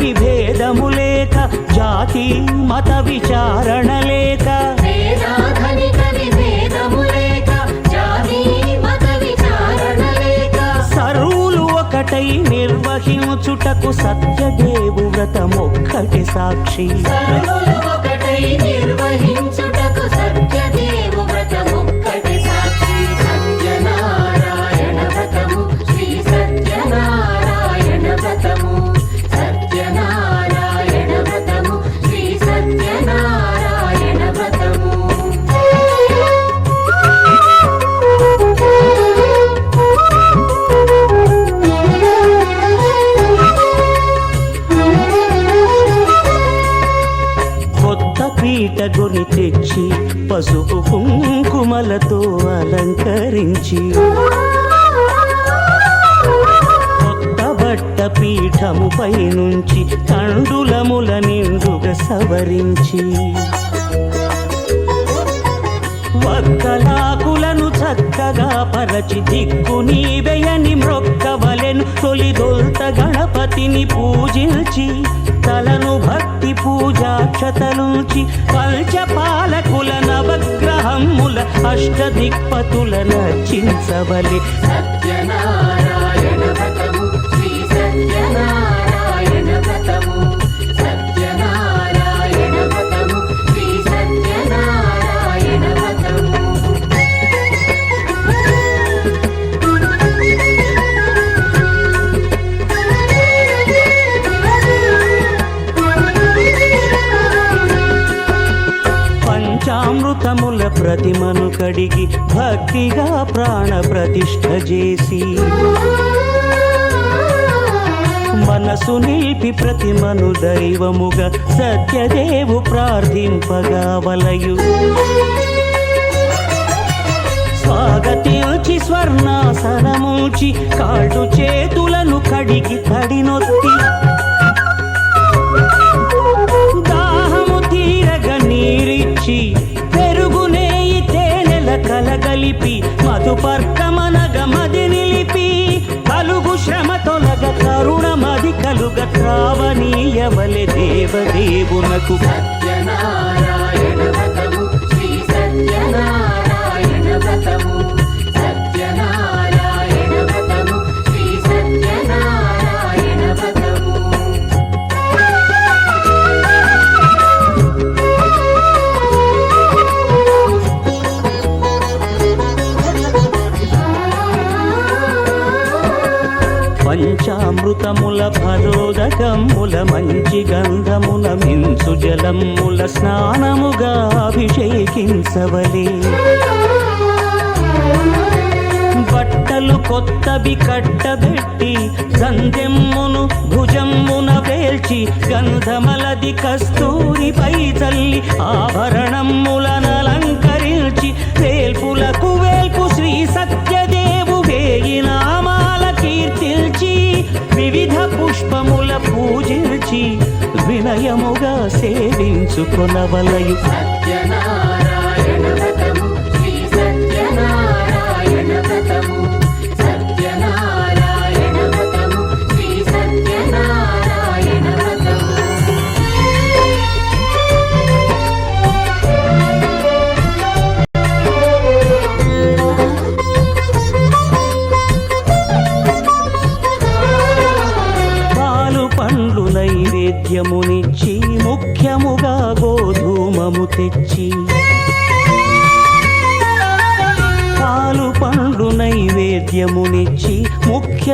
విభేదము లేక, జాతి మత విచారణ లేక, సర్వులు ఒకటై నిర్వహించుటకు సత్యదేవు వ్రతమొక్కటి సాక్షి. పీటగుని తెచ్చి పసుపు కుంకుమలతో అలంకరించి, కొత్త బట్ట పీఠముపై నుంచి తండులముల నిండుగా సవరించి, వక్కలాకులను చక్కగా పరచి దిక్కు నీవెయని మ్రొక్కవలెను. తొలిదొల్త గణపతిని పూజించి తలను భక్తి పూజాక్షతలుంచి, పంచపాలకుల నవగ్రహముల అష్టదిక్పతుల నర్చించవలె. సత్యనారాయణ వ్రతము, శ్రీ సత్యనారాయణ వ్రతము, సత్యనారాయణ వ్రతము, శ్రీ సత్యనారాయణ వ్రతము. పంచామృతముల ప్రతిమను కడిగి భక్తిగా ప్రాణ ప్రతిష్ఠ చేసి, మనసు నిలిపి ప్రతిమను దైవముగా సత్యదేవు ప్రార్థింపగా వలయు. స్వాగతించి స్వర్ణాసనముంచి కాళ్ళు చేతులను కడిగి తడినొత్తి, దాహము తీరగా నీరిచ్చి పెరుగు నెయ్యి తేనెల కలగలిపి, మధుపర్కమనగ మది నిలిపి, కలుగు శ్రమ తొలగ కరుణ మది కలుగ త్రావనీయవలె దేవదేవునకు. సత్యనారాయణ వ్రతము, శ్రీ సత్యనారాయణ వ్రతము, సత్యనారాయణ వ్రతము, శ్రీ సత్యనారాయణ వ్రతము. పంచామృతముల ఫలోదకముల మంచి గంధముల మించు జలముల స్నానముగా అభిషేకించవలే. బట్టలు కొత్తవి కట్టబెట్టి సందెమ్మును భుజమ్మున వేల్చి, గంధమలది కస్తూరిపై చల్లి ఆభరణములనలంకరించి, వేల్పులకు వేల్పు శ్రీ సత్యదేవు వేయి నామాల కీర్తిల్చి, వివిధ పుష్పముల పూజించి వినయముగా సేవించుకొనవలయు. సత్యనారాయణ వ్రతము, శ్రీ సత్యనారాయణ వ్రతము, సత్యనారాయణ వ్రతము, శ్రీ సత్యనారాయణ వ్రతము. పండ్లు నైవేద్యమునిచ్చి ముఖ్యముగా గోధూమము తెచ్చి, పాలు పండ్లు నైవేద్యమునిచ్చి ముఖ్య